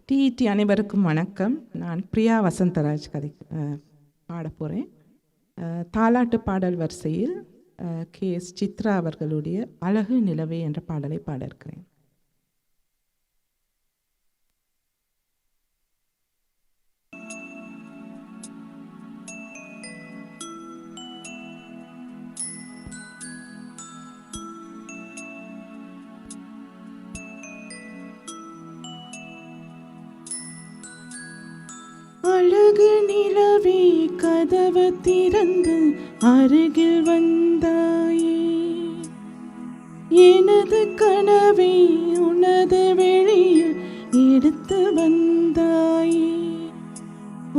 TET அனைவருக்கும் வணக்கம். நான் பிரியா வசந்தராஜ் பாட போகிறேன். தாலாட்டு பாடல் வரிசையில் KS சித்ரா அவர்களுடைய அழகு நிலவே என்ற பாடலை பாட இருக்கிறேன். அழகு நிலவே கதவு திறந்து அருகில் வந்தாயே, எனது கனவை உனது வெளியில் எடுத்து வந்தாயே.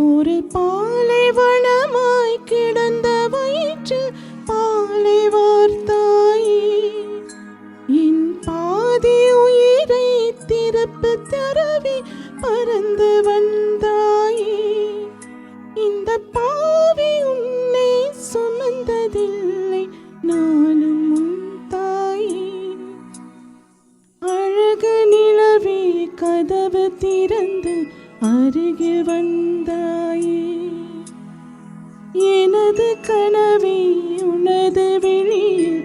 ஒரு பாலைவனமாய் கிடந்த வயிற்று பாலை வார்த்தாயே, என் பாதி உயிரை திருப்பி தரவி பறந்து வந்தாயே. இந்த பாவி உன்னை சுமந்ததில்லை, நானும் உன் தாயே. அழகு நிலவே கதவு திறந்து அருகில் வந்தாயே, எனது கனவை உனது வெளியில்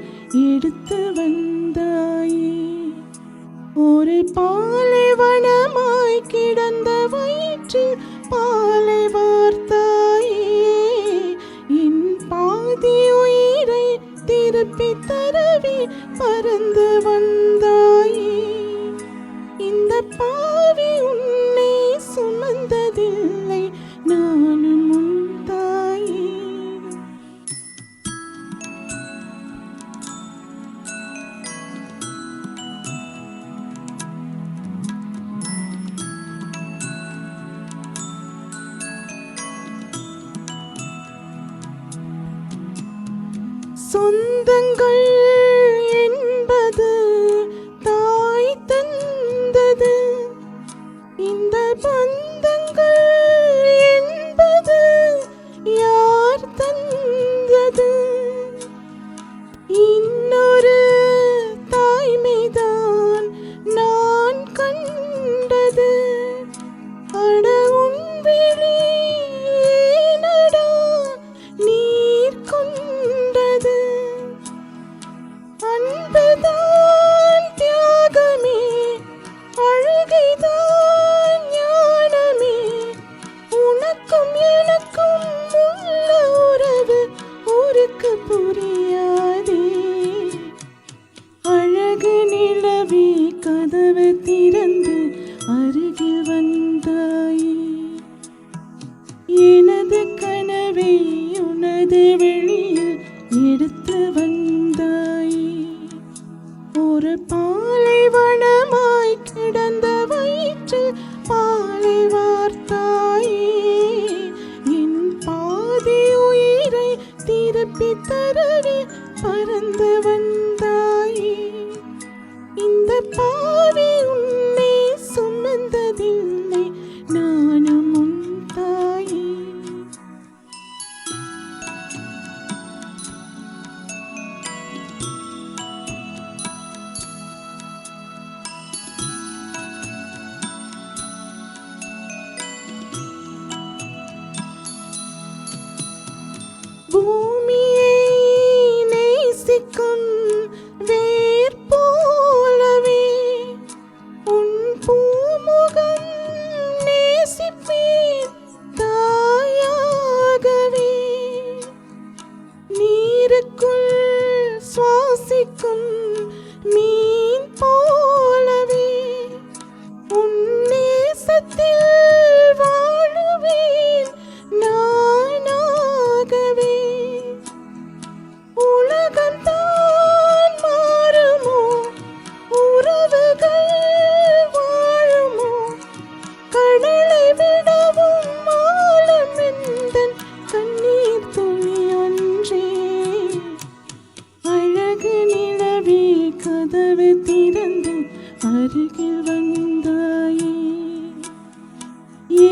எடுத்து வந்தாயே. ஒரு பாலைவனமாய் கிடந்த வயிற்றில் பாலை வார்த்தாயே, என் பாதி உயிரை திருப்பி தரவி பறந்து வந்தாயே. இந்த பாவி உன்னை சுமந்ததில்லை, நானும் உன் தாயே. சொந்தங்கள் என்பது தாய் தந்தது, இந்த பந்தங்கள் என்பது யார் தந்தது? இன்னொரு தாய்மைதான் நான் கண்டது. அட உன் விழி ஏனடா நீர் கொண்டது? அன்புதான் தியாகமே, அழுகைதான் ஞானமே. உனக்கும் எனக்கும் உள்ள உறவு ஊருக்கு புரியாதே. அழகு நிலவே கதவு திறந்து அருகில் வந்தாயே, எனது கனவை உனது வெளியில் எடுத்து வந்தாயே. ஒரு பாலைவனமாய் கிடந்த வயிற்றில் பாலை வார்த்தாயே, என் பாதி உயிரை திருப்பி தரவே பறந்து வந்தாயே. இந்த பாவி உன்னை சுமந்ததில்லை, நானும் உன் தாயே. பூமியை நேசிக்கும் வேர் போலவே உன் பூமுகம் நேசிப்பேன் தாயாகவே. நீருக்குள் சுவாசிக்கும் மீன் போலவே உன் நேசத்தில் வாழுவேன் நானாகவே. உலகம்தான் மாறுமோ, உறவுகள் வாழுமோ, கடலை விடவும் ஆழம் எந்தன் கண்ணீர் துளி ஒன்றே. அழகு நிலவே கதவு திறந்து அருகில் வந்தாயே,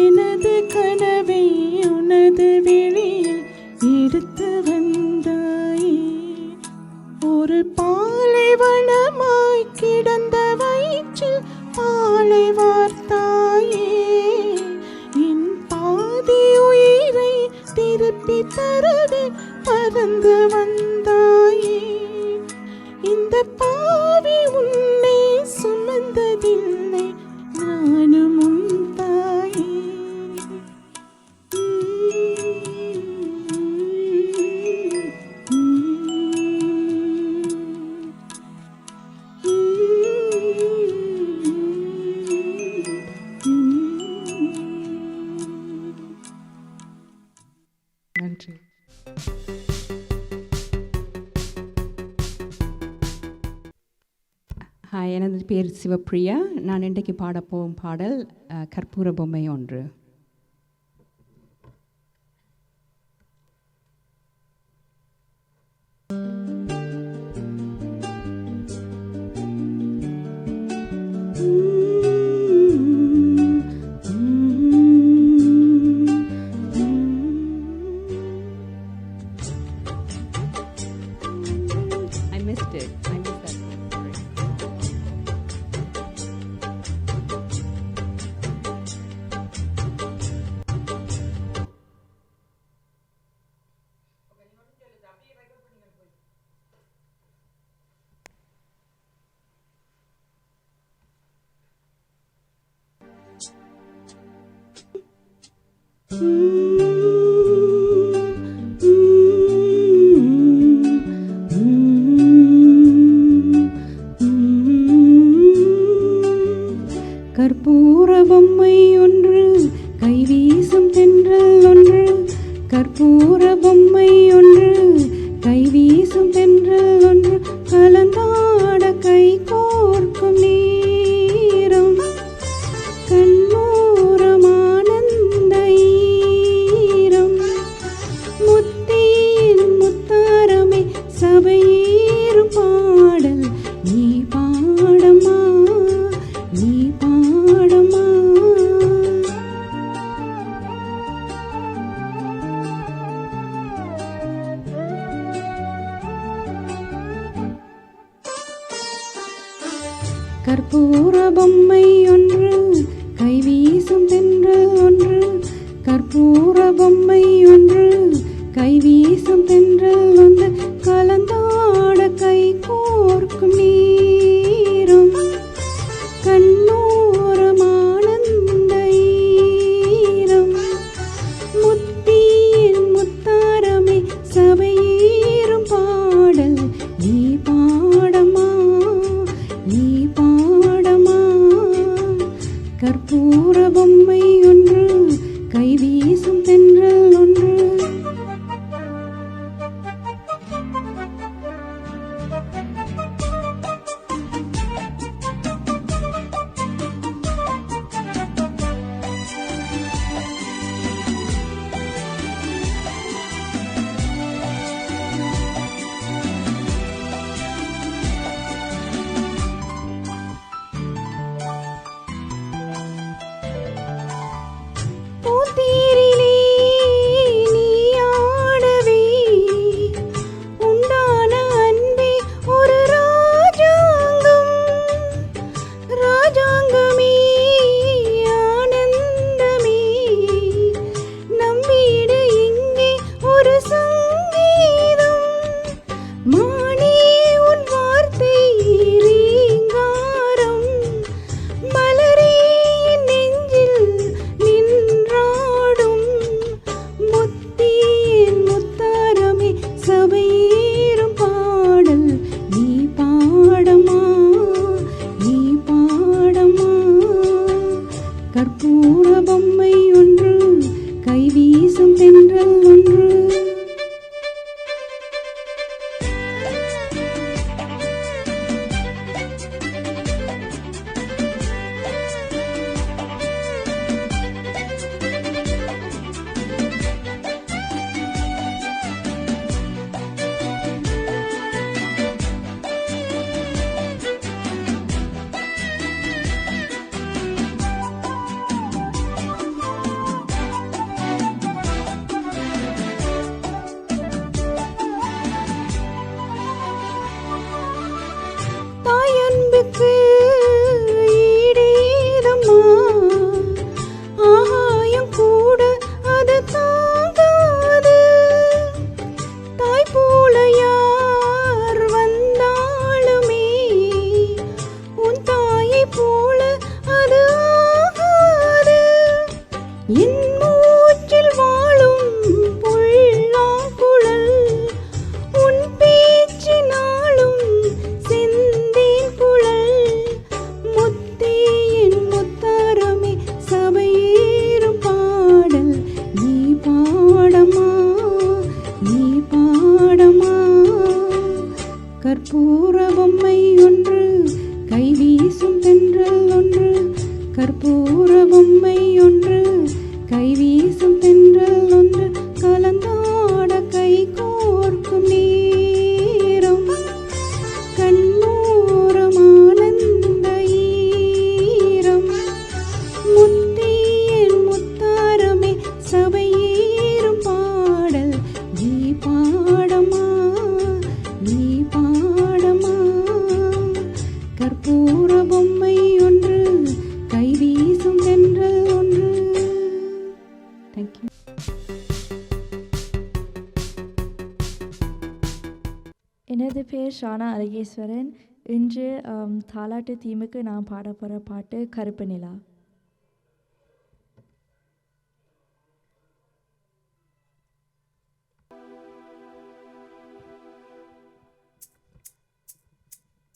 எனது கனவை உனது வெளியில் எடுத்து வந்தாயே. ஒரு பாலைவனமாய் கிடந்த வயிற்றில் பாலை வார்த்தாயே, ஹாய், எனது பேர் சிவப்பிரியா. நான் இன்றைக்கு பாடப்போகும் பாடல் கற்பூர பொம்மை ஒன்று. I missed it. I missed that. கற்பூர பொம்மை ஒன்று, கைவீசும் தென்றல் ஒன்று. கற்பூர பொம்மை ஒன்று, கைவீசும் தென்றல் ஒன்று. கலந்தாட கை கோர்க்கும் நேரம், கண்ணோரம் ஆனந்த ஈரம். முத்தியின் முத்தாரமே சபையேறும் பாடல் நீ பாடமா, நீ பாடமா. கற்பூர பொம்மை ஒன்று, கைவீசும் தென்றல் ஒன்று. கற்பூர பொம்மை ஒன்று, கைவீசும் தென்றல் ஒன்று. கலந்தாட கை கோர்க்கும் நேரம், கண்ணோரம் ஆனந்த ஈரம். முத்தியின் முத்தாரமே சபையேறும் பாடல் நீ பாடமா, நீ பாடமா. கற்பூர பொம்மை ஒன்று, கைவீசும் தென்றல் ஒன்று. பூத்தேரிலே நீ ஆடவே உண்டான அன்பே ஒரு ராஜாங்கம். ராஜாங்கமே ஆனந்தமே, நம் வீடு இங்கே ஒரு சங்கீதம். மானே உன் வார்த்தை ரீங்காரம், மலரே என் நெஞ்சில் நின்றாடும். முத்தியின் முத்தாரமே சபையேறும் பாடல் நீ பாடமா, நீ பாடமா. கற்பூர பொம்மை ஒன்று, கைவீசும் தென்றல் ஒன்று. தாயன்புக்கு ஈடேதம்மா, ஆகாயம் கூட அது தாங்காது. தாய் போல யார் வந்தாலுமே உன் தாயை போல அது ஆகாது. என் மூச்சில் வாழும் புல்லாங்குழல், உன் பேச்சினாலும் செந்தேன் குழல். முத்தியின் முத்தாரமே சபையேறும் பாடல் நீ பாடமா, நீ பாடமா. கற்பூர பொம்மை ஒன்று, கைவீசும் தென்றல் ஒன்று கற்பூர பொம்மை ஒன்று கைவீசும் தென்றல் ஒன்று கலந்தாட கை கோர்க்கும் நேரம் கண்ணோரம் ஆனந்த ஈரம் முத்தியின் முத்தாரமே சபையேறும் பாடல் நீ பாடமா நீ பாடமா கற்பூர பொம்மை ஒன்று கைவீசும் தென்றல் ஒன்று. தேங்க்யூ. எனது பேர் ஷானா அழகேஸ்வரன். இன்று தாலாட்டு தீமுக்கு நான் பாட போகிற பாட்டு கருப்பு நிலா.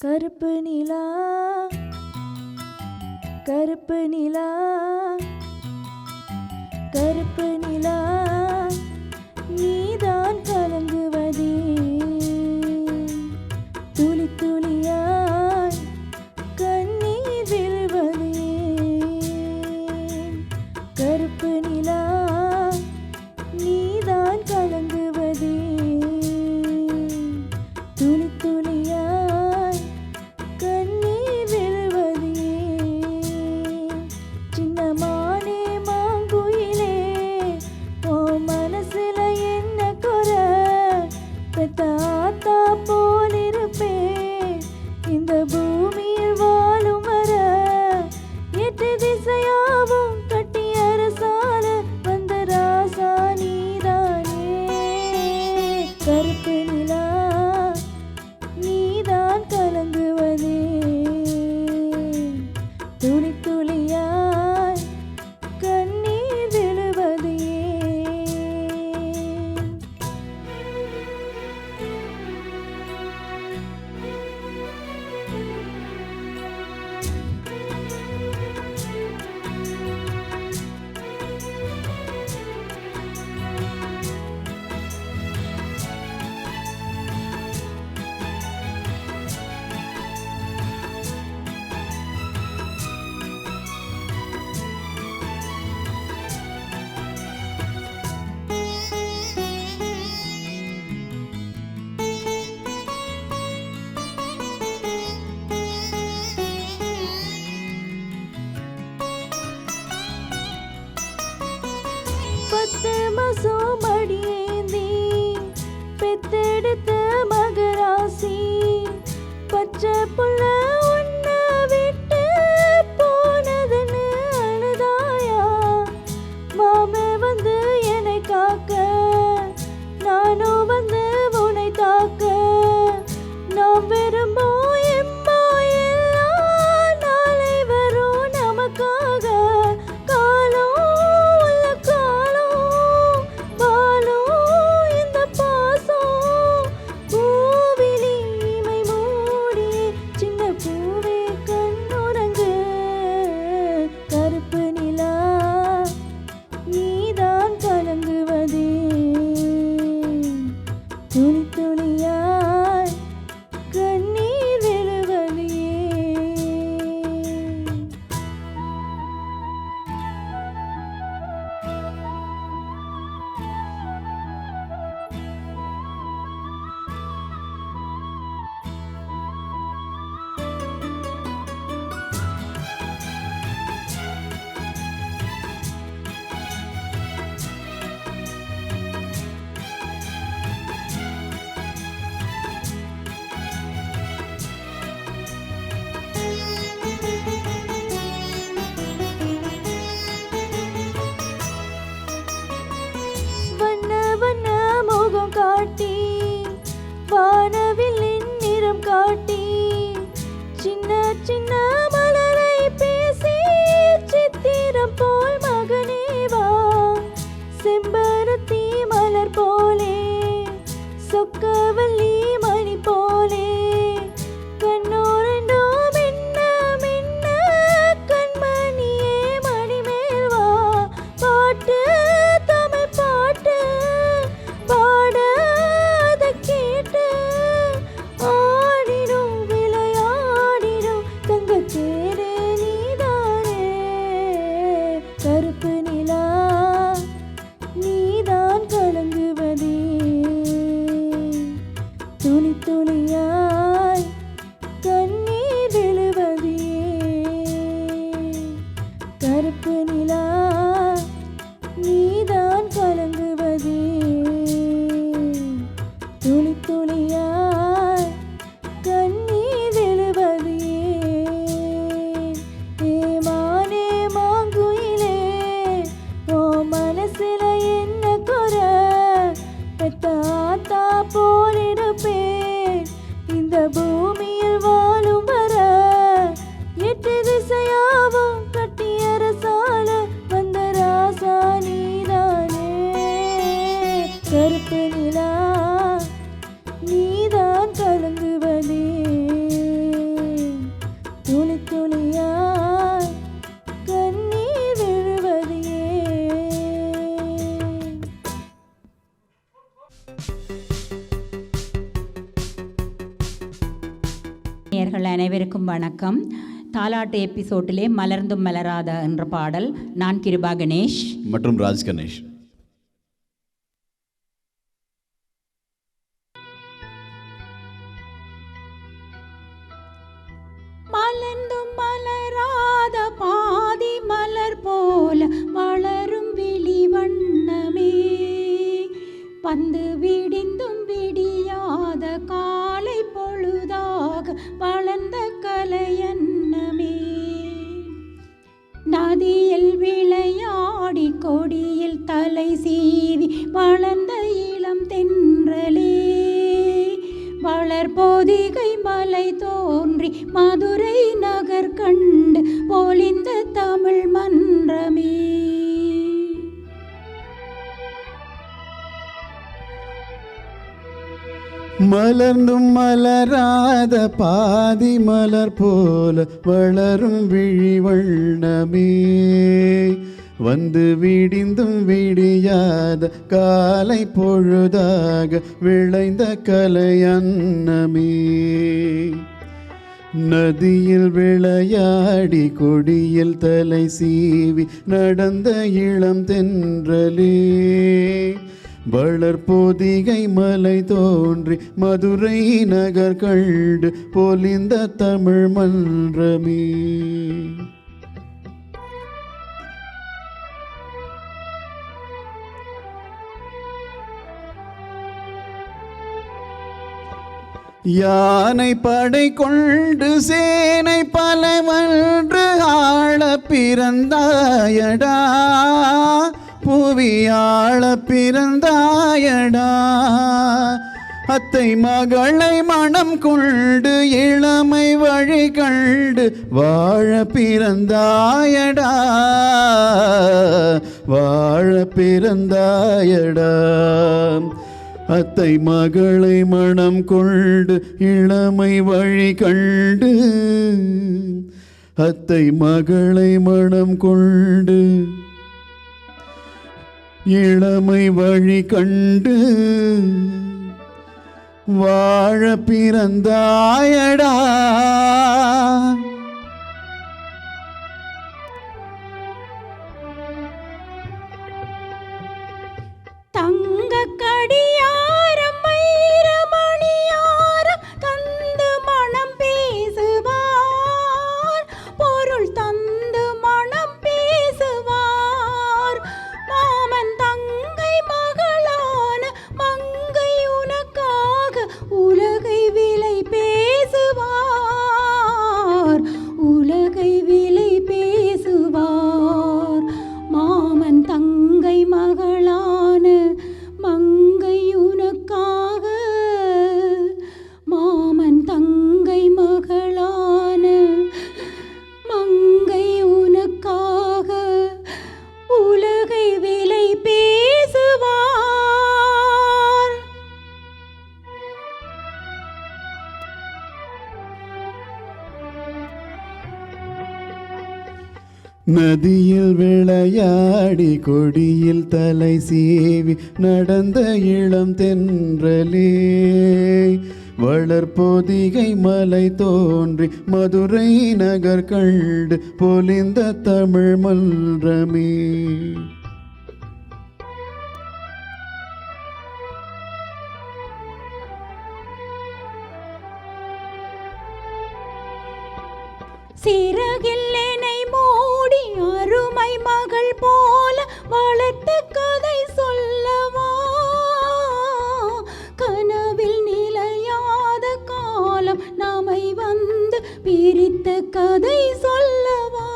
கருப்பு நிலா கருப்பு நிலா கருப்பு நிலா நீதான் கலங்குவதே துளி துளியாய் கண்ணீர் விழுவதே கருப்பு நிலா நீதான் கலங்குவதே துளி துளியாய் கண்ணீர் விழுவதே சின்னமானே மாங்குயிலே ஓ மனசுல என்ன குறை பெத்த ஆத்தா போலிருப்பேன் இந்த பூமியில் வாழும் வர எட்டு திசையாவும் கட்டி அரசால வந்த ராசா நீதானே கருப்பு நிலா நீதான் கலங்குவதே துளி துளியாய் கண்ணீர் விழுவதே பத்து மாசம் மடியேந்தி பெத்தெடுத்த மகராசி பச்சை புள்ள உன்ன விட்டு போனதுன்னு அழுதாயா மாம வந்து என்னை காக்க நானும் வந்து உன்னை தாக்க நாம் விரும்பும் எம்மா எல்லாம் நாளை வரும் நமக்காக காலம் உள்ள காலம் வாழும் இந்த பாசம் பூவிலி இமை மூடி சின்ன பூவே கண்ணுறங்கு கருப்பு நிலா நீதான் கலங்குவதே துளி துளியாய் கண்ணீர் விழுவதே வண்ண வண்ண முகம் காட்டி வானவில்லின் நிறம் காட்டி சின்ன சின்ன மலரை பேசி சித்திரம் போல் மகனே வா செம்பருத்தி மலர் போலே சொக்கவல்லி மணி போலே கண்ணோரண்டோ மின்ன மின்ன கண்மணியே மணிமேல் வா பாட்டு தமிழ் பாட்டு பாட அதை கேட்டு ஆடிடும் விளையாடிடும் நேயர்கள் அனைவருக்கும் வணக்கம். தாலாட்டு எபிசோட்டிலே மலர்ந்தும் மலராத என்ற பாடல். நான் கிருபா கணேஷ் மற்றும் ராஜ் கணேஷ். மலர்ந்தும் மலராத பாதி மலர் போல வளரும் விழி வண்ணமே, வந்து விடிந்தும் விடியாத காலை பொழுதாக வளர்ந்த கலையன்னமே, நதியில் விளையாடி கொடியில் தலை சீவி வளர்ந்த இளம் தென்றலே, வளர்போதிகை மலை தோன்றி மதுரை நகர் கண்டு பொலிந்த தமிழ் மன்றமே. மலர்ந்தும் மலராத பாதி மலர் போல வளரும் விழி வண்ணமே, வந்து விடிந்தும் விடியாத காலை பொழுதாக விளைந்த கலையன்னமே, நதியில் விளையாடி கொடியில் தலை சீவி நடந்த இளம் தென்றலே, வளர்போதிகை மலை தோன்றி மதுரை நகர் கண்டு பொலிந்த தமிழ் மன்றமே. யானை படை கொண்டு சேனை பலவன்று ஆள பிறந்தாயடா, புவியாள பிறந்தாயடா, அத்தை மகளை மனம் கொண்டு இளமை வழி கண்டு வாழ பிறந்தாயடா, வாழ பிறந்தாயடா, அத்தை மகளை மனம் கொண்டு இளமை வழி கண்டு, அத்தை மகளை மனம் கொண்டு இளமை வழி கண்டு வாழ பிறந்தாயடா. தங்கக்கடியாரம் மயிரமணியாரம் தந்து மனம் பேசுவார், பொருள் தந்து மனம் பேசுவார், மாமன் தங்கை மகளான மங்கை உனக்காக உலகை விலை பேசுவார், உலகை விலை பேசுவார், மாமன் தங்கை மகளான மங்கை உனக்காக, மாமன் தங்கை மகளான மங்கை உனக்காக உலகை விலை பேசுவார். நதியில் விளையாடி கொடியில் தலை சீவி நடந்த இளம் தென்றலே, வளர்போதிகை மலை தோன்றி மதுரை நகர் கண்டு பொலிந்த தமிழ் மன்றமே. சிறகில் என்னை மூடி அருமை மகள் போல வளர்த்த கதை சொல்லவா, கனவில் நிலையாத காலம் நம்மை வந்து பிரித்த கதை சொல்லவா,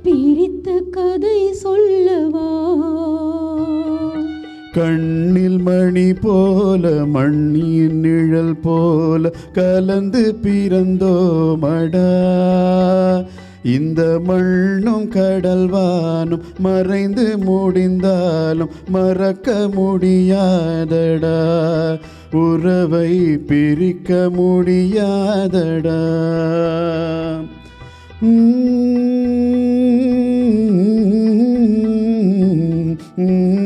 பிரித்த கதை சொல்லவா. கண்ணில் மணி போல மண்ணின் நிழல் போல கலந்து பிறந்தோமடா, இந்த மண்ணும் கடல்வானும் மறைந்து முடிந்தாலும் மறக்க முடியாதடா, உறவை பிரிக்க முடியாதடா. Mm-hmm.